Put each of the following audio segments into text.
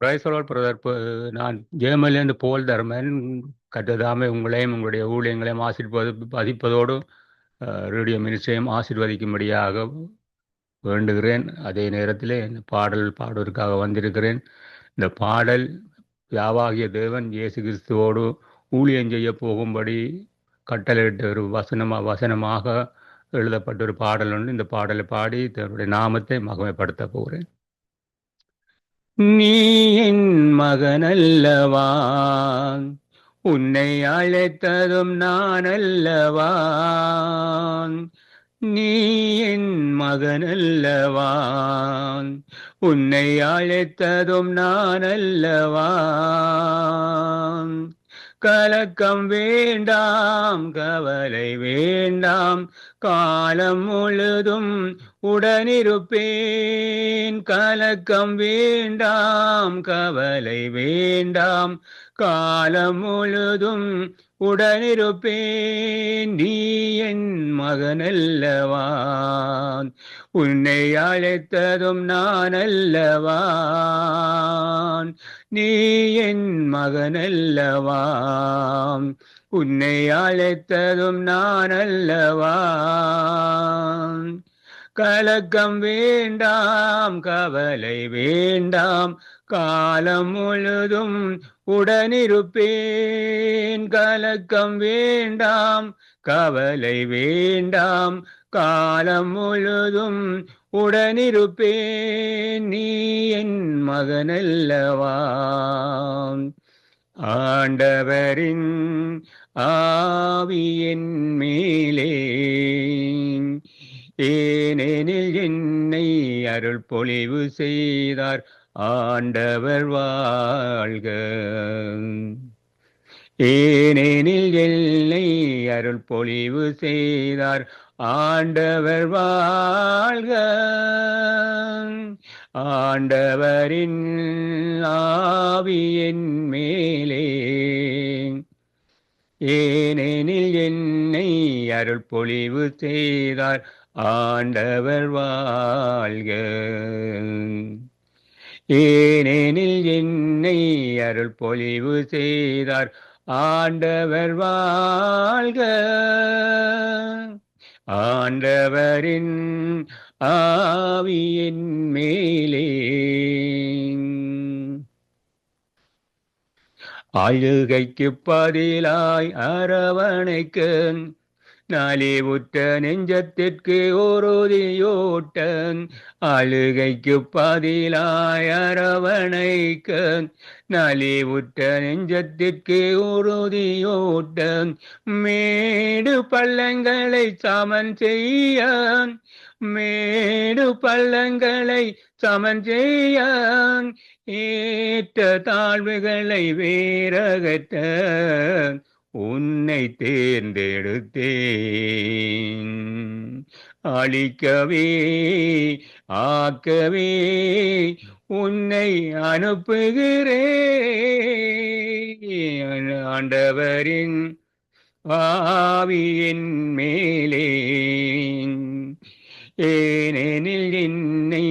பிரைசலோட் brother. நான் ஜெர்மனிலிருந்து போல் தர்மன். கற்றதாமே உங்களையும் உங்களுடைய ஊழியங்களையும் ஆசீர்வதிப்பதோடு ரேடியோ மினிஸ்ட்ரியும் ஆசீர்வதிக்கும்படியாக வேண்டுகிறேன். அதே நேரத்தில் இந்த பாடல் பாடுவதற்காக வந்திருக்கிறேன். இந்த பாடல் யாவாகிய தேவன் இயேசு கிறிஸ்துவோடு ஊழியம் செய்ய போகும்படி கட்டளையிட்ட ஒரு வசனமாக எழுதப்பட்ட ஒரு பாடல் உண்டு. இந்த பாடலை பாடி தன்னுடைய நாமத்தை மகிமைப்படுத்த போகிறேன். நீ என் மகனல்லவா, உன்னை அழைத்ததும் நான் அல்லவா. நீ என் மகனல்லவா, உன்னை அழைத்ததும் நான் அல்லவா. கலக்கம் வேண்டாம், கவலை வேண்டாம், காலம் முழுதும் உடனிருப்பேன். கலக்கம் வேண்டாம், கவலை வேண்டாம், காலம் முழுதும் உடனிருப்பேன். நீ என் மகனல்லவா, உன்னை அழைத்ததும் நான் அல்லவா. நீ என் மகனல்லவா, உன்னை அழைத்ததும் நான் அல்லவா. கலக்கம் வேண்டாம், கவலை வேண்டாம், காலம் முழுதும் உடனிருப்பேன். கலக்கம் வேண்டாம், கவலை வேண்டாம், காலம் முழுதும் உடனிருப்பேன். நீ என் மகனல்லவா. ஆண்டவரின் ஆவியின் மேலே, ஏனெனில் என்னை அருள் பொழிவு செய்தார். ஆண்டவர் வாழ்க. ஏனெனில் என்னை அருள் பொழிவு செய்தார். ஆண்டவர் வாழ்க. ஆண்டவரின் ஆவியின் மேலே, ஏனெனில் என்னை அருள் பொழிவு செய்தார். ஆண்டவர் வாழ்க. ஏனெனில் என்னை அருள் பொழிவு செய்தார். ஆண்டவர் வாழ்க. ஆண்டவரின் ஆவியின் மேலே, அழுகைக்கு பதிலாய் அரவணைக்க, நலிவுற்ற நெஞ்சத்திற்கு உறுதியூட்ட. அழுகைக்கு பதிலாய் அரவணைக்க, நலிவுற்ற நெஞ்சத்திற்கு உறுதியூட்ட. மேடு பள்ளங்களை சமன் செய்ய, மேடு பள்ளங்களை சமன் செய்ய, ஏற்ற தாழ்வுகளை வேறகற்ற உன்னை தேர்ந்தெடுத்தேன். அழிக்கவே ஆக்கவே உன்னை அனுப்புகிறேன். ஆண்டவரின் ஆவியின் மேலே, ஏனெனில் என்னை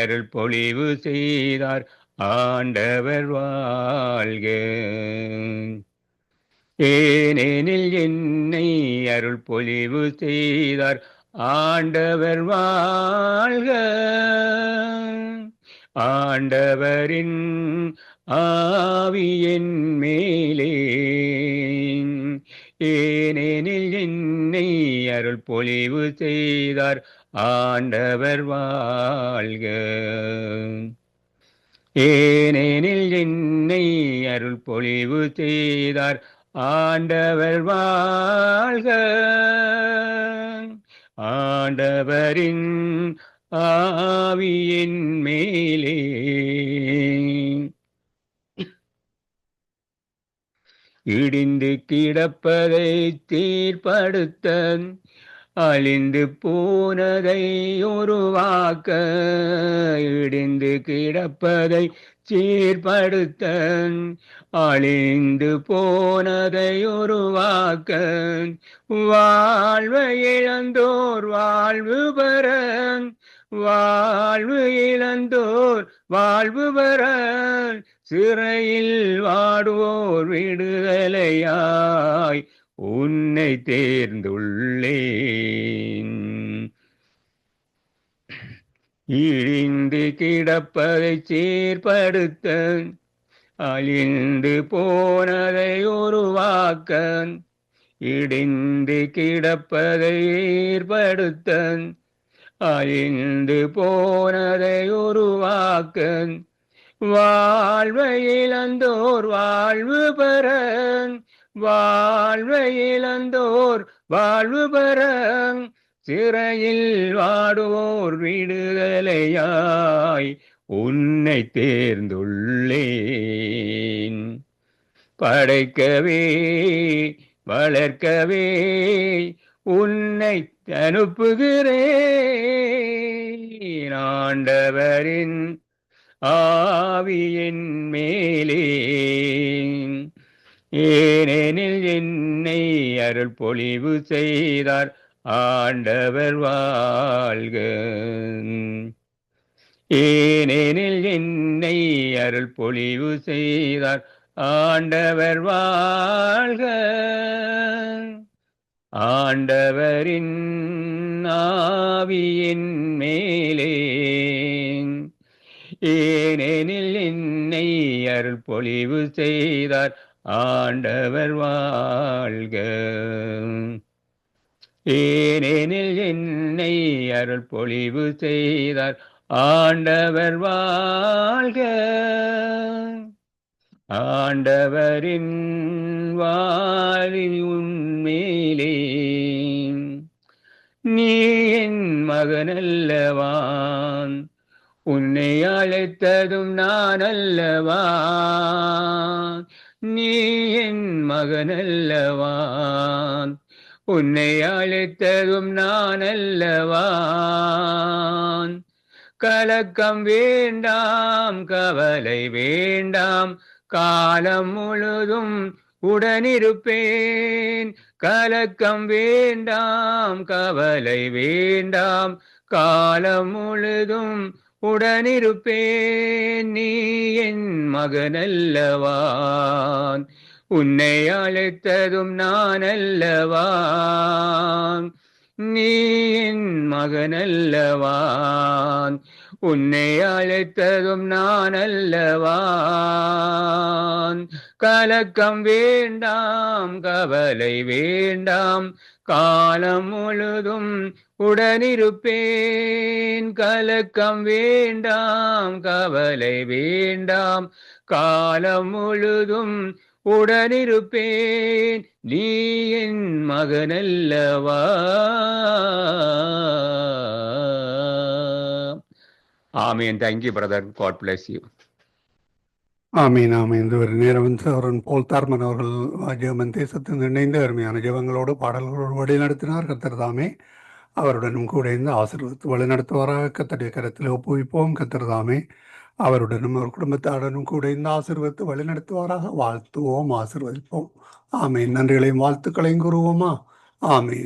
அருள் பொழிவு செய்தார். ஆண்டவர் வாழ்க. ஏனெனில் என்னை அருள் பொழிவு செய்தார். ஆண்டவர் வாழ்க. ஆண்டவரின் ஆவியின் மேலே, ஏனெனில் என்னை அருள் பொழிவு செய்தார். ஆண்டவர் வாழ்க. ஏனெனில் என்னை அருள் பொழிவு செய்தார். ஆண்டவர் வாழ்க. ஆண்டவரின் ஆவியின் மேலே, இடிந்து கிடப்பதை தீர்ப்படுத்த, அழிந்து போனதை உருவாக்க. இடிந்து கிடப்பதை சீர்படுத்த, அழிந்து போனதை உருவாக்க. வாழ்வு இழந்தோர் வாழ்வு பெற, வாழ்வு இழந்தோர் வாழ்வு பெற, சிறையில் வாடுவோர் விடுதலையாய் உன்னை தேர்ந்துள்ளேன். இழிந்து கிடப்பதை சீர்படுத்த, அழிந்து போனதை உருவாக்க, இடிந்து கிடப்பதை ஏற்படுத்த, அழிந்து போனதை உருவாக்க, வாழ்வை இழந்தோர் வாழ்வு பெற, வாழ்வை இழந்தோர் வாழ்வு பெற, சிறையில் வாடுவோர் விடுதலையாய் உன்னை தேர்ந்துள்ளேன். படைக்கவே வளர்க்கவே உன்னை அனுப்புகிறேன். ஆண்டவரின் ஆவியின் மேலே, ஏனெனில் என்னை அருள் பொழிவு செய்தார். ஆண்டவர் வாழ்க. ஏனெனில் என்னை அருள் பொழிவு செய்தார். ஆண்டவர் வாழ்க. ஆண்டவரின் ஆவியின் மேலே, ஏனெனில் என்னை அருள் பொழிவு செய்தார். ஆண்டவர் வாழ்க. ஏனெனில் என்னை அருள் பொழிவு செய்தார். ஆண்டவர் வாழ்க. ஆண்டவரின் வாரின் உன்மேலே, நீ என் மகனல்லவான், உன்னை அழைத்ததும் நான் அல்லவா. நீ என் மகனல்லவான், உன்னை அழைத்ததும் நான் அல்லவான். கலக்கம் வேண்டாம், கவலை வேண்டாம், காலம் முழுதும் உடனிருப்பேன். கலக்கம் வேண்டாம், கவலை வேண்டாம், காலம் முழுதும் உடனிருப்பேன். நீ என் மகனல்லவான், உன்னை அழைத்ததும் நான் அல்லவான். நீ என் மகனல்லவான், உன்னை அழைத்ததும் நான் அல்லவான். கலக்கம் வேண்டாம், கவலை வேண்டாம், காலம் முழுதும் உடனிருப்பேன். கலக்கம் வேண்டாம், கவலை வேண்டாம், காலம் முழுதும் உடனிருப்பேன். நீ என் மகனல்லவா. ஆமீன். Thank you brother. God bless you. ஆமீன் ஆமீன். இந்த ஒரு நேரம் அவரன் போல் தார்மன் அவர்கள் ஜெர்மன் தேசத்தில் இணைந்து அருமையான ஜெபங்களோடு பாடல்களோடு வழிநடத்தினார். கர்த்தர் தாமே அவருடனும் கூட இருந்து ஆசீர்வதித்து வழிநடத்துவாராக. கர்த்தருடைய கரத்தில் ஒப்புவிப்போம். கர்த்தர் தாமே அவருடனும் அவர் குடும்பத்தாருடனும் கூட இருந்து ஆசீர்வதித்து வழிநடத்துவாராக. வாழ்த்துவோம், ஆசீர்வதிப்போம். ஆமீன். நன்றிகளையும் வாழ்த்துக்களையும் கூறுவோமா? ஆமீன்.